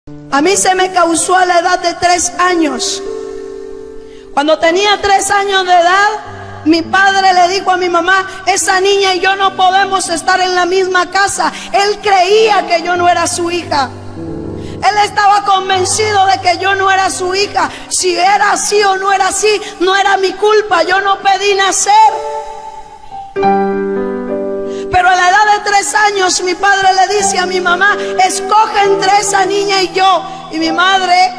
A mí se me causó a la edad de 3 años. Cuando tenía 3 años de edad, mi padre le dijo a mi mamá: esa niña y yo no podemos estar en la misma casa. Él creía que yo no era su hija. Él estaba convencido de que yo no era su hija. Si era así o no era así, no era mi culpa. Yo no pedí nacer. Pero a la edad de 3 años mi padre le dice a mi mamá: escoge entre esa niña y yo. Y mi madre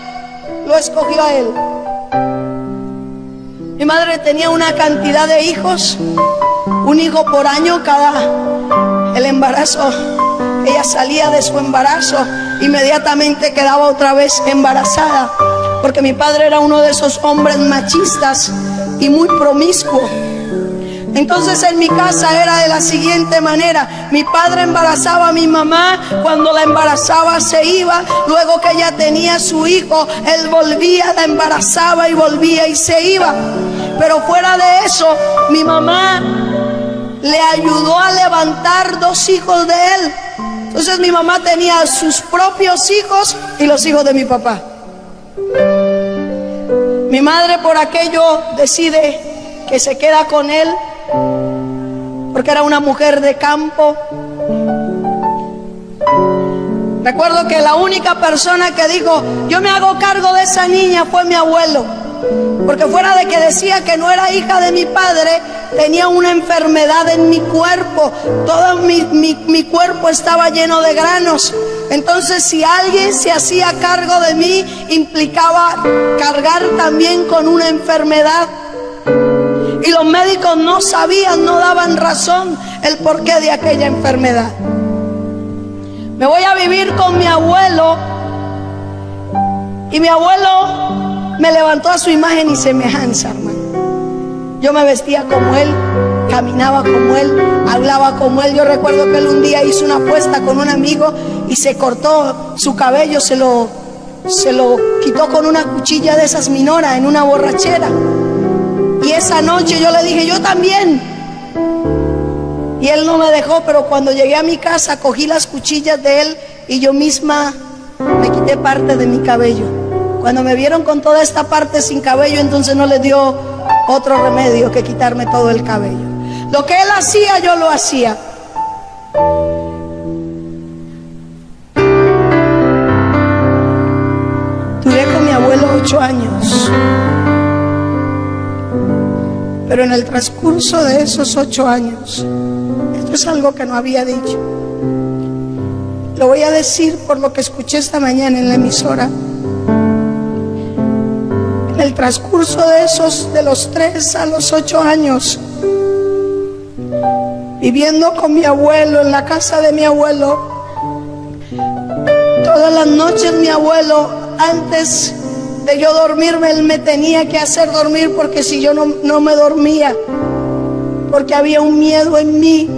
lo escogió a él. Mi madre tenía una cantidad de hijos, un hijo por año cada el embarazo. Ella salía de su embarazo, inmediatamente quedaba otra vez embarazada, porque mi padre era uno de esos hombres machistas y muy promiscuo. Entonces en mi casa era de la siguiente manera: mi padre embarazaba a mi mamá, cuando la embarazaba se iba, luego que ella tenía su hijo, él volvía, la embarazaba y volvía y se iba. Pero fuera de eso, mi mamá le ayudó a levantar 2 hijos de él. Entonces mi mamá tenía sus propios hijos y los hijos de mi papá. Mi madre por aquello decide que se queda con él, porque era una mujer de campo. Recuerdo que la única persona que dijo: yo me hago cargo de esa niña, fue mi abuelo. Porque fuera de que decía que no era hija de mi padre, tenía una enfermedad en mi cuerpo. Todo mi cuerpo estaba lleno de granos. Entonces si alguien se hacía cargo de mí, implicaba cargar también con una enfermedad. Y los médicos no sabían, no daban razón el porqué de aquella enfermedad. Me voy a vivir con mi abuelo, y mi abuelo me levantó a su imagen y semejanza, hermano. Yo me vestía como él, caminaba como él, hablaba como él. Yo recuerdo que él un día hizo una apuesta con un amigo y se cortó su cabello, se lo quitó con una cuchilla de esas Minora en una borrachera. Y esa noche yo le dije: yo también. Y él no me dejó, pero cuando llegué a mi casa cogí las cuchillas de él y yo misma me quité parte de mi cabello. Cuando me vieron con toda esta parte sin cabello, entonces no les dio otro remedio que quitarme todo el cabello. Lo que él hacía, yo lo hacía. Duré con mi abuelo 8 años. Pero en el transcurso de esos 8 años, esto es algo que no había dicho, lo voy a decir por lo que escuché esta mañana en la emisora. En el transcurso de los 3 a los 8 años, viviendo con mi abuelo en la casa de mi abuelo, todas las noches mi abuelo, antes de yo dormirme, él me tenía que hacer dormir, porque si yo no me dormía, porque había un miedo en mí.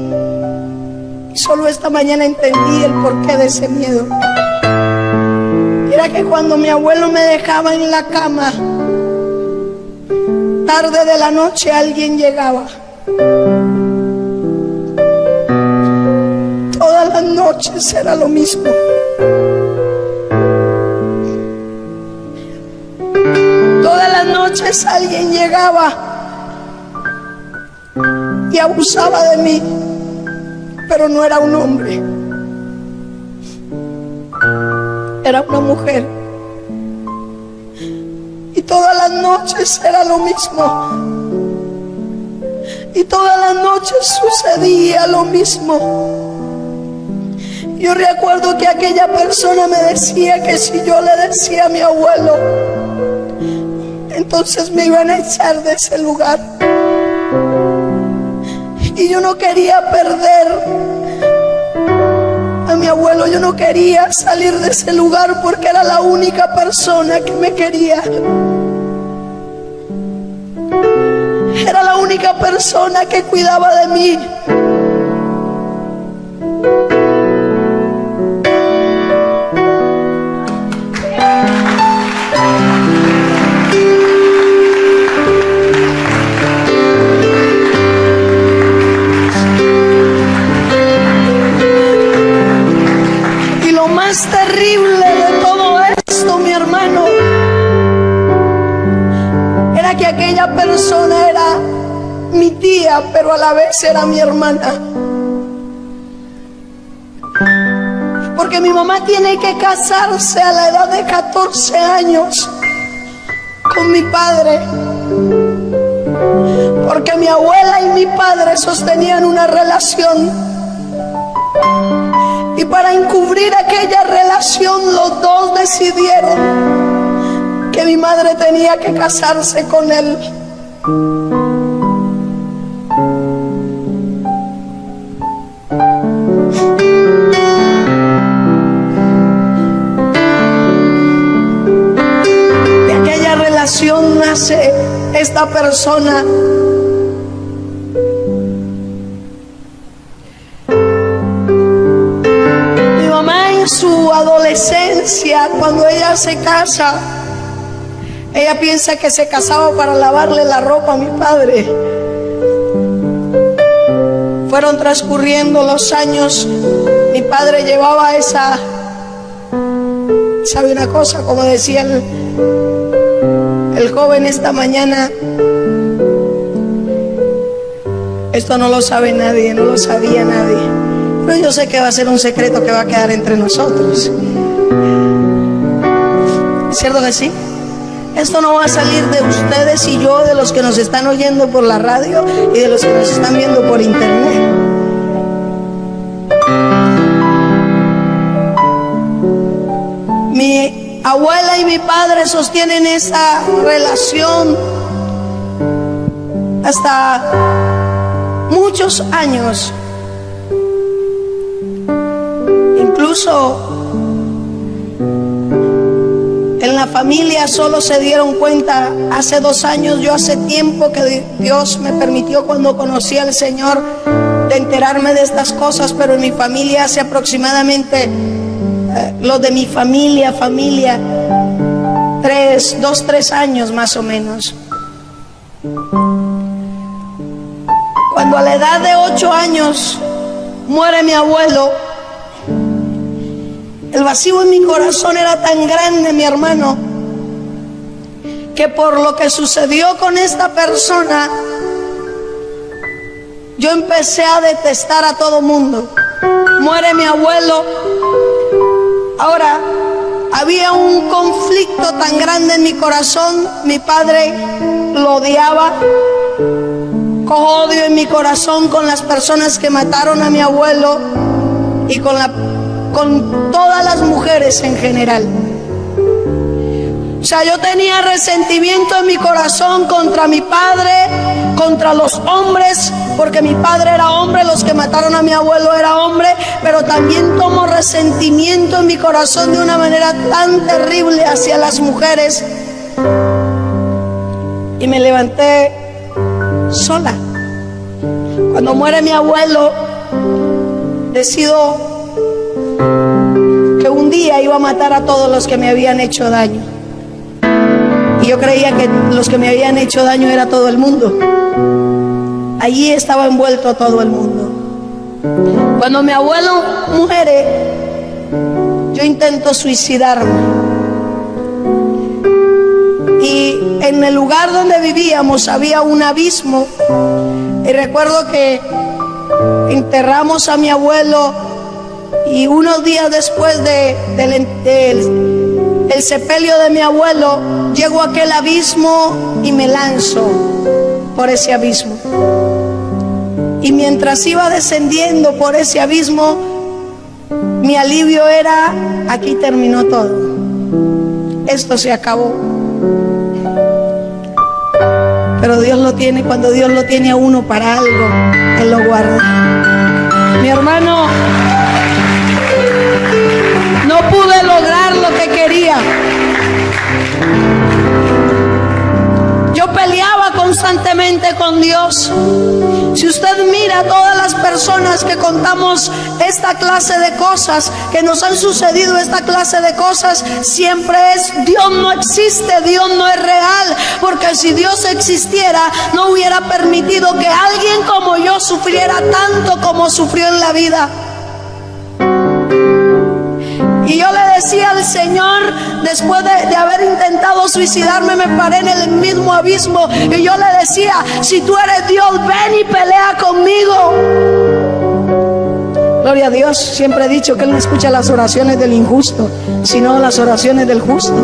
Y solo esta mañana entendí el porqué de ese miedo. Era que cuando mi abuelo me dejaba en la cama, tarde de la noche alguien llegaba. Todas las noches era lo mismo. Todas las noches alguien llegaba y abusaba de mí, pero no era un hombre, era una mujer. Y todas las noches era lo mismo. Y todas las noches sucedía lo mismo. Yo recuerdo que aquella persona me decía que si yo le decía a mi abuelo, entonces me iban a echar de ese lugar. Y yo no quería perder a mi abuelo, yo no quería salir de ese lugar, porque era la única persona que me quería. Era la única persona que cuidaba de mí. Y lo más terrible de todo aquella persona era mi tía, pero a la vez era mi hermana. Porque mi mamá tiene que casarse a la edad de 14 años con mi padre. Porque mi abuela y mi padre sostenían una relación. Y para encubrir aquella relación, los dos decidieron que mi madre tenía que casarse con él. De aquella relación nace esta persona. Su adolescencia, cuando ella se casa, ella piensa que se casaba para lavarle la ropa a mi padre. Fueron transcurriendo los años, mi padre llevaba ¿sabe una cosa? Como decía el joven esta mañana, esto no lo sabe nadie, no lo sabía nadie. Pero yo sé que va a ser un secreto que va a quedar entre nosotros. ¿Cierto que sí? Esto no va a salir de ustedes y yo, de los que nos están oyendo por la radio y de los que nos están viendo por internet. Mi abuela y mi padre sostienen esa relación hasta muchos años. Incluso en la familia solo se dieron cuenta hace 2 años, yo hace tiempo que Dios me permitió, cuando conocí al Señor, de enterarme de estas cosas, pero en mi familia hace aproximadamente, los de mi familia, 3 años más o menos. Cuando a la edad de 8 años muere mi abuelo, el vacío en mi corazón era tan grande, mi hermano, que por lo que sucedió con esta persona, yo empecé a detestar a todo mundo. Muere mi abuelo. Ahora, había un conflicto tan grande en mi corazón. Mi padre lo odiaba. Cojo odio en mi corazón con las personas que mataron a mi abuelo y con todas las mujeres en general. O sea, yo tenía resentimiento en mi corazón contra mi padre, contra los hombres, porque mi padre era hombre, los que mataron a mi abuelo era hombre, pero también tomo resentimiento en mi corazón de una manera tan terrible hacia las mujeres. Y me levanté sola. Cuando muere mi abuelo, decido que un día iba a matar a todos los que me habían hecho daño. Y yo creía que los que me habían hecho daño era todo el mundo. Allí estaba envuelto todo el mundo. Cuando mi abuelo muere, yo intento suicidarme. Y en el lugar donde vivíamos había un abismo. Y recuerdo que enterramos a mi abuelo, y unos días después del sepelio de mi abuelo, llego a aquel abismo y me lanzo por ese abismo. Y mientras iba descendiendo por ese abismo, mi alivio era: aquí terminó todo, esto se acabó. Pero Dios lo tiene, cuando Dios lo tiene a uno para algo, Él lo guarda. Mi hermano, no pude lograr lo que quería. Yo peleaba constantemente con Dios. Si usted mira a todas las personas que contamos esta clase de cosas, que nos han sucedido esta clase de cosas, siempre es: Dios no existe, Dios no es real. Porque si Dios existiera, no hubiera permitido que alguien como yo sufriera tanto como sufrió en la vida. Y Y yo le decía al Señor, después de haber intentado suicidarme, me paré en el mismo abismo. Y yo le decía, si tú eres Dios, ven y pelea conmigo. Gloria a Dios. Siempre he dicho que Él no escucha las oraciones del injusto, sino las oraciones del justo.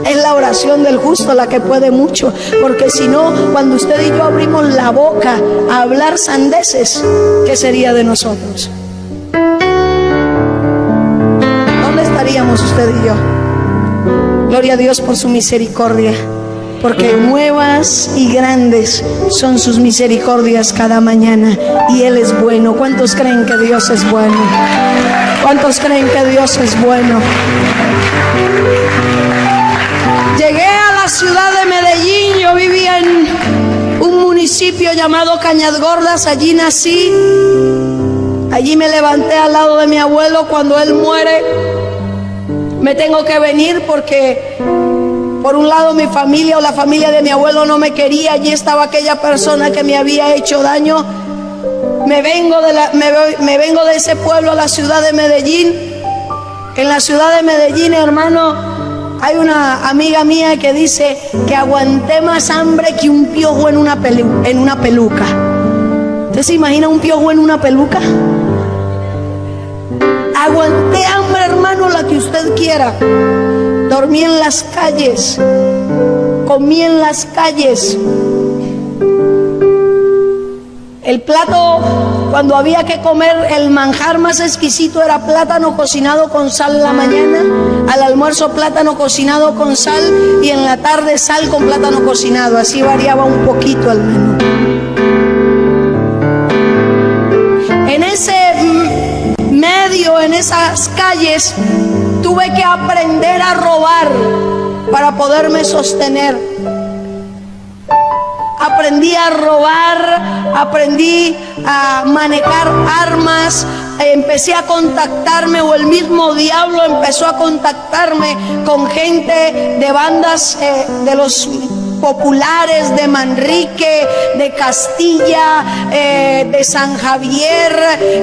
Es la oración del justo la que puede mucho, porque si no, cuando usted y yo abrimos la boca a hablar sandeces, ¿qué sería de nosotros? ¿Dónde estaríamos usted y yo? Gloria a Dios por su misericordia, porque nuevas y grandes son sus misericordias cada mañana, y Él es bueno. ¿Cuántos creen que Dios es bueno? ¿Cuántos creen que Dios es bueno? Llegué a la ciudad de Medellín. Yo vivía en un municipio llamado Cañas Gordas. Allí nací. Allí me levanté al lado de mi abuelo. Cuando él muere, me tengo que venir porque por un lado mi familia o la familia de mi abuelo no me quería. Allí estaba aquella persona que me había hecho daño. Me vengo de ese pueblo a la ciudad de Medellín. En la ciudad de Medellín, hermano, hay una amiga mía que dice que aguanté más hambre que un piojo en una peluca. ¿Usted se imagina un piojo en una peluca? Aguanté hambre, hermano, la que usted quiera. Dormí en las calles, comí en las calles. El plato, cuando había que comer, el manjar más exquisito era plátano cocinado con sal en la mañana, al almuerzo plátano cocinado con sal y en la tarde sal con plátano cocinado. Así variaba un poquito el menú. En ese medio, en esas calles, tuve que aprender a robar para poderme sostener. Aprendí a robar, aprendí a manejar armas, empecé a contactarme, o el mismo diablo empezó a contactarme con gente de bandas de los populares, de Manrique, de Castilla, de San Javier,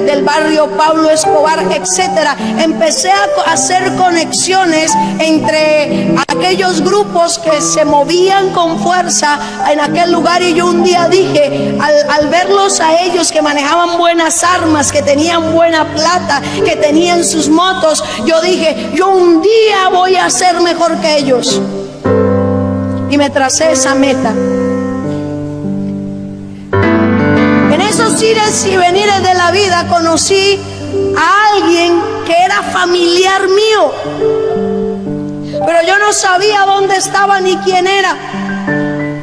del barrio Pablo Escobar, etcétera. Empecé a hacer conexiones entre aquellos grupos que se movían con fuerza en aquel lugar, y yo un día dije, al verlos a ellos que manejaban buenas armas, que tenían buena plata, que tenían sus motos, yo dije, yo un día voy a ser mejor que ellos. Y me tracé esa meta. En esos ires y venires de la vida conocí a alguien que era familiar mío, pero yo no sabía dónde estaba ni quién era.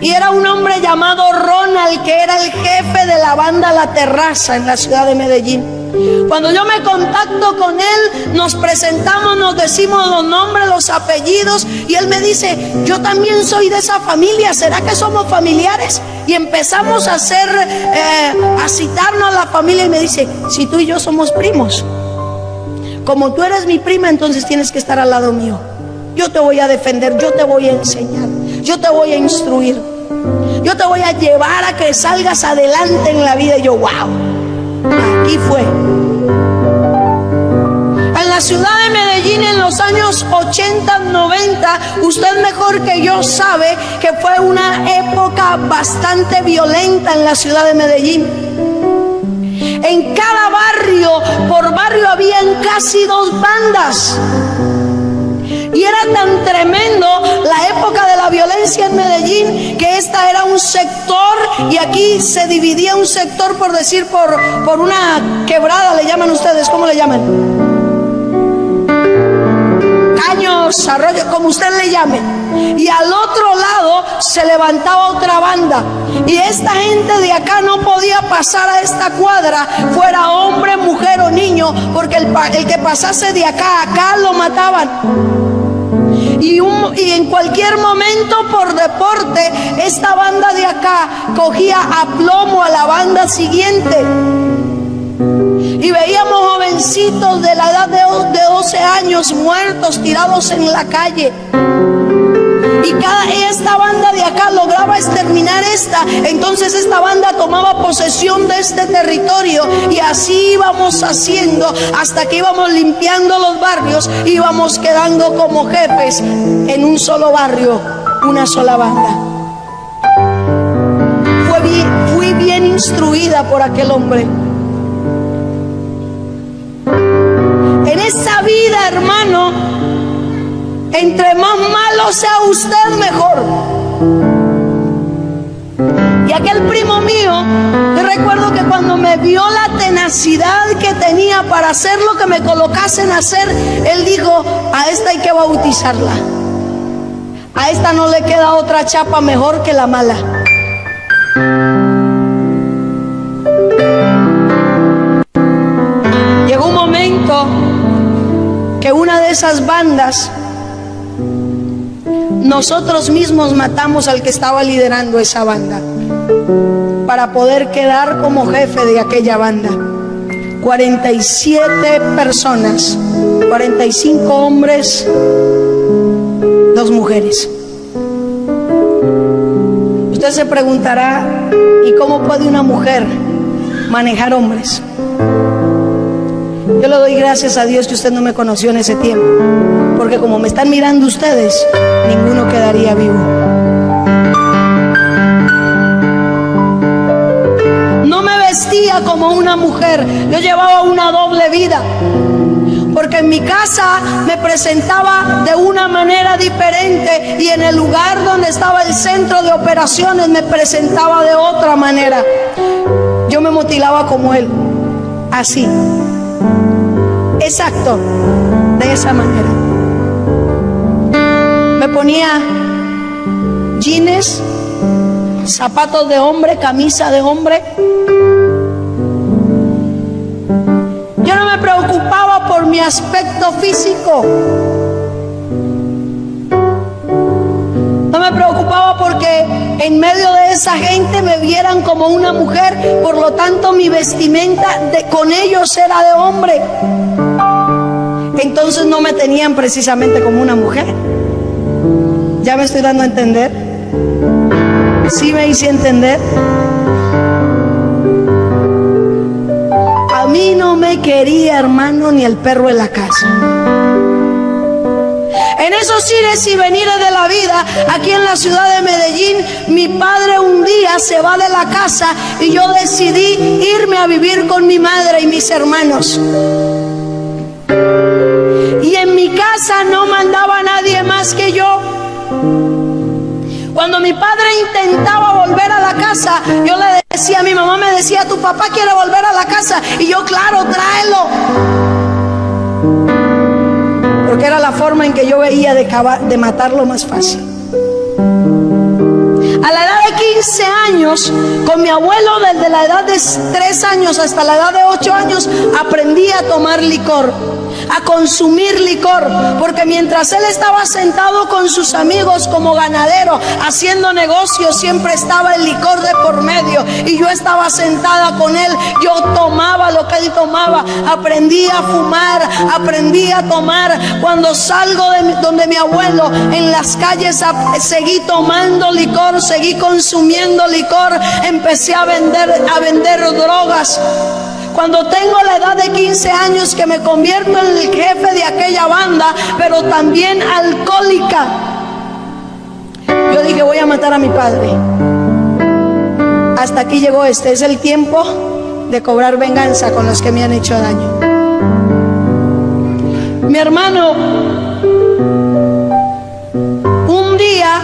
Y era un hombre llamado Ronald, que era el jefe de la banda La Terraza en la ciudad de Medellín. Cuando yo me contacto con él, nos presentamos, nos decimos los nombres, los apellidos, y él me dice, yo también soy de esa familia, ¿será que somos familiares? Y empezamos a citarnos a la familia, y me dice, si tú y yo somos primos, como tú eres mi prima, entonces tienes que estar al lado mío. Yo te voy a defender, yo te voy a enseñar, yo te voy a instruir, yo te voy a llevar a que salgas adelante en la vida. Y yo, wow, aquí fue. En la ciudad de Medellín, en los años 80, 90, usted mejor que yo sabe que fue una época bastante violenta en la ciudad de Medellín. En cada barrio, por barrio, habían casi 2 bandas. Y era tan tremendo la época de la violencia en Medellín, que esta era un sector, y aquí se dividía un sector, por decir, por una quebrada, le llaman ustedes, ¿cómo le llaman? Caños, arroyos, como usted le llame. Y al otro lado se levantaba otra banda. Y esta gente de acá no podía pasar a esta cuadra, fuera hombre, mujer o niño, porque el que pasase de acá a acá lo mataban. Y en cualquier momento, por deporte, esta banda de acá cogía a plomo a la banda siguiente. Y veíamos jovencitos de la edad de 12 años muertos, tirados en la calle. Y esta banda de acá lograba exterminar esta, entonces esta banda tomaba posesión de este territorio, y así íbamos haciendo hasta que íbamos limpiando los barrios, íbamos quedando como jefes en un solo barrio, una sola banda. Fui bien instruida por aquel hombre. En esa vida, hermano, entre más malo sea usted, mejor. Y aquel primo mío, yo recuerdo que cuando me vio la tenacidad que tenía para hacer lo que me colocasen a hacer, él dijo: a esta hay que bautizarla. A esta no le queda otra chapa mejor que la mala. Llegó un momento que una de esas bandas, nosotros mismos matamos al que estaba liderando esa banda para poder quedar como jefe de aquella banda. 47 personas, 45 hombres, 2 mujeres. Usted se preguntará: ¿y cómo puede una mujer manejar hombres? Yo le doy gracias a Dios que usted no me conoció en ese tiempo, porque como me están mirando ustedes, ninguno quedaría vivo. No me vestía como una mujer, yo llevaba una doble vida, porque en mi casa me presentaba de una manera diferente, y en el lugar donde estaba el centro de operaciones me presentaba de otra manera. Yo me mutilaba como él, así, exacto, de esa manera. Me ponía jeans, zapatos de hombre, camisa de hombre. Yo no me preocupaba por mi aspecto físico. No me preocupaba porque en medio de esa gente me vieran como una mujer, por lo tanto mi vestimenta con ellos era de hombre. Entonces no me tenían precisamente como una mujer. ¿Ya me estoy dando a entender? ¿Sí me hice entender? A mí no me quería, hermano, ni el perro en la casa. En esos ires y venires de la vida, aquí en la ciudad de Medellín, mi padre un día se va de la casa y yo decidí irme a vivir con mi madre y mis hermanos. Y en mi casa no mandaba nadie más que yo. Cuando mi padre intentaba volver a la casa, yo le decía, mi mamá me decía: tu papá quiere volver a la casa. Y yo, claro, tráelo. Porque era la forma en que yo veía de matarlo más fácil. A la edad de 15 años, con mi abuelo, desde la edad de 3 años hasta la edad de 8 años, aprendí a tomar licor, a consumir licor, porque mientras él estaba sentado con sus amigos como ganadero, haciendo negocios, siempre estaba el licor de por medio, y yo estaba sentada con él, yo tomaba lo que él tomaba, aprendí a fumar, aprendí a tomar. Cuando salgo de donde mi abuelo, en las calles, seguí tomando licor, seguí consumiendo licor, empecé a vender drogas. Cuando tengo la edad de 15 años, que me convierto en el jefe de aquella banda, pero también alcohólica, yo dije: voy a matar a mi padre. Hasta aquí llegó. Este es el tiempo de cobrar venganza con los que me han hecho daño. Mi hermano, un día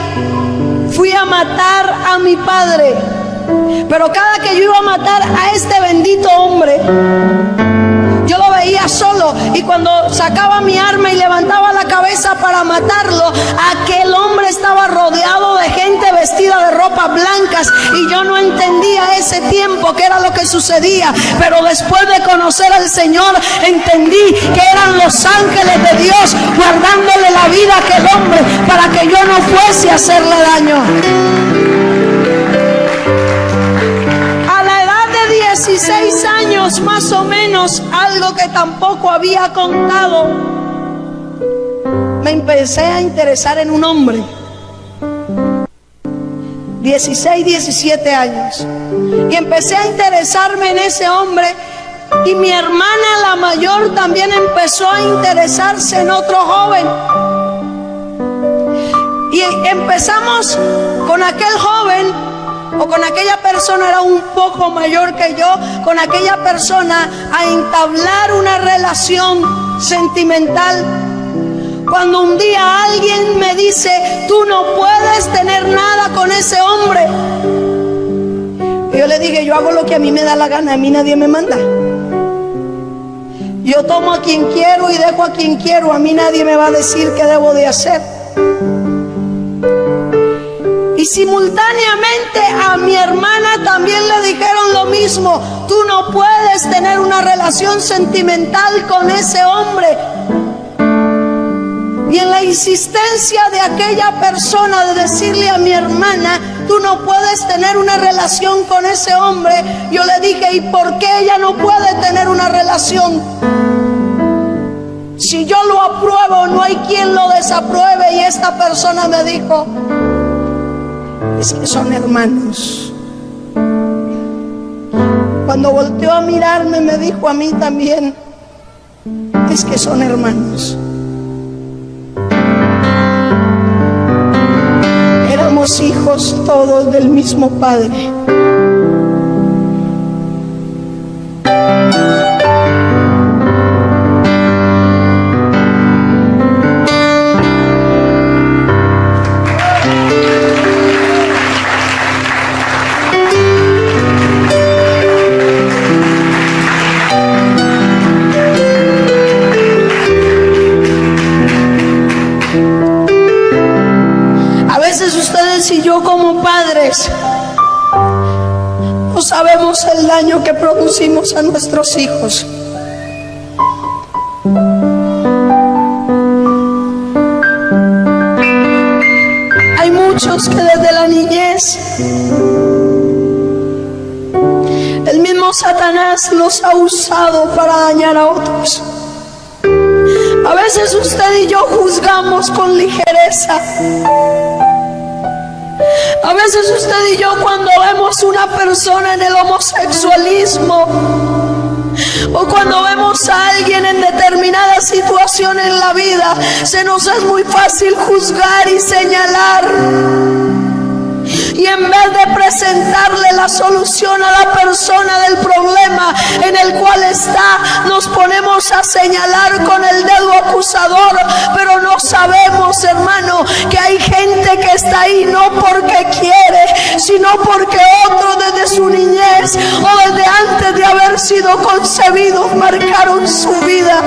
fui a matar a mi padre, pero cada que yo iba a matar a este bendito hombre, yo lo veía solo, y cuando sacaba mi arma y levantaba la cabeza para matarlo, aquel hombre estaba rodeado de gente vestida de ropas blancas, y yo no entendía ese tiempo qué era lo que sucedía, pero después de conocer al Señor entendí que eran los ángeles de Dios guardándole la vida a aquel hombre para que yo no fuese a hacerle daño. 16 años más o menos, algo que tampoco había contado, me empecé a interesar en un hombre. 16, 17 años. Y empecé a interesarme en ese hombre. Y mi hermana, la mayor, también empezó a interesarse en otro joven. Y empezamos con aquel joven, o con aquella persona, era un poco mayor que yo, con aquella persona a entablar una relación sentimental. Cuando un día alguien me dice: tú no puedes tener nada con ese hombre. Y yo le dije: yo hago lo que a mí me da la gana, a mí nadie me manda. Yo tomo a quien quiero y dejo a quien quiero, a mí nadie me va a decir qué debo de hacer. Y simultáneamente a mi hermana también le dijeron lo mismo: tú no puedes tener una relación sentimental con ese hombre. Y en la insistencia de aquella persona de decirle a mi hermana: tú no puedes tener una relación con ese hombre, yo le dije: ¿y por qué ella no puede tener una relación? Si yo lo apruebo, no hay quien lo desapruebe. Y esta persona me dijo: es que son hermanos. Cuando volteó a mirarme, me dijo a mí también: es que son hermanos. Éramos hijos todos del mismo Padre. Y yo, como padres, no sabemos el daño que producimos a nuestros hijos. Hay muchos que desde la niñez el mismo Satanás los ha usado para dañar a otros. A veces usted y yo juzgamos con ligereza. A veces usted y yo, cuando vemos una persona en el homosexualismo, o cuando vemos a alguien en determinada situación en la vida, se nos es muy fácil juzgar y señalar. Y en vez de presentarle la solución a la persona del problema en el cual está, nos ponemos a señalar con el dedo acusador. Pero no sabemos, hermano, que hay gente que está ahí no porque quiere, sino porque otros desde su niñez o desde antes de haber sido concebidos marcaron su vida.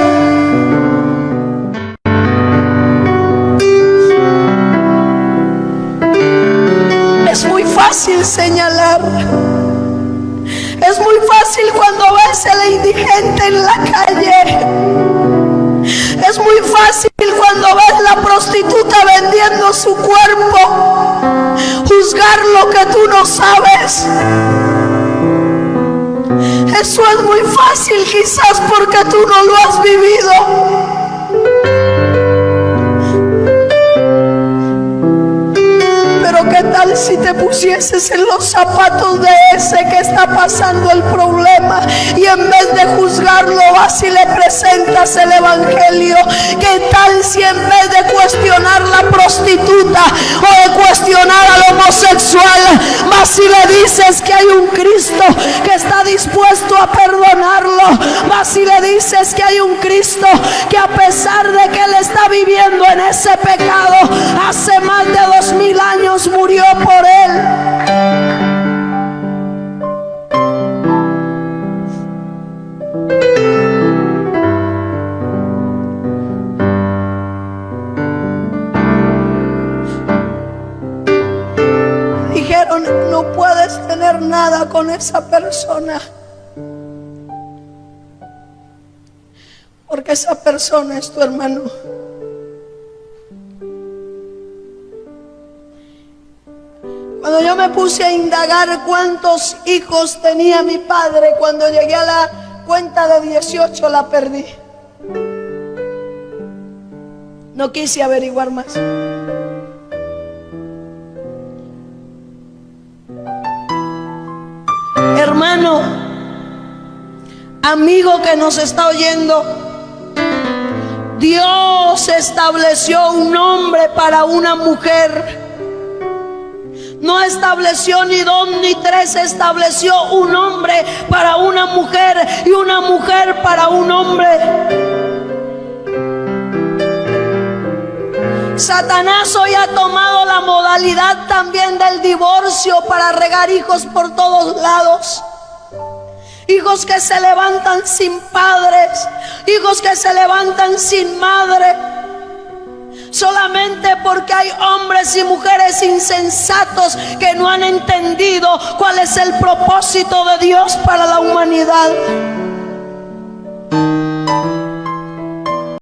Es muy fácil señalar. Es muy fácil cuando ves a la indigente en la calle. Es muy fácil cuando ves la prostituta vendiendo su cuerpo, juzgar lo que tú no sabes. Eso es muy fácil, quizás porque tú no lo has vivido. ¿Qué tal si te pusieses en los zapatos de ese que está pasando el problema y en vez de juzgarlo vas y le presentas el evangelio? ¿Qué tal si en vez de cuestionar la prostituta o de cuestionar al homosexual, vas y le dices que hay un Cristo que está dispuesto a perdonarlo? Vas y le dices que hay un Cristo que, a pesar de que él está viviendo en ese pecado, hace más de 2000 años murió por él. Dijeron: no puedes tener nada con esa persona, porque esa persona es tu hermano. Cuando yo me puse a indagar cuántos hijos tenía mi padre, cuando llegué a la cuenta de 18 la perdí. No quise averiguar más. amigo que nos está oyendo, Dios estableció un nombre para una mujer. No estableció ni dos ni tres, estableció un hombre para una mujer y una mujer para un hombre. Satanás hoy ha tomado la modalidad también del divorcio para regar hijos por todos lados. Hijos que se levantan sin padres, hijos que se levantan sin madre, solamente porque hay hombres y mujeres insensatos que no han entendido cuál es el propósito de Dios para la humanidad.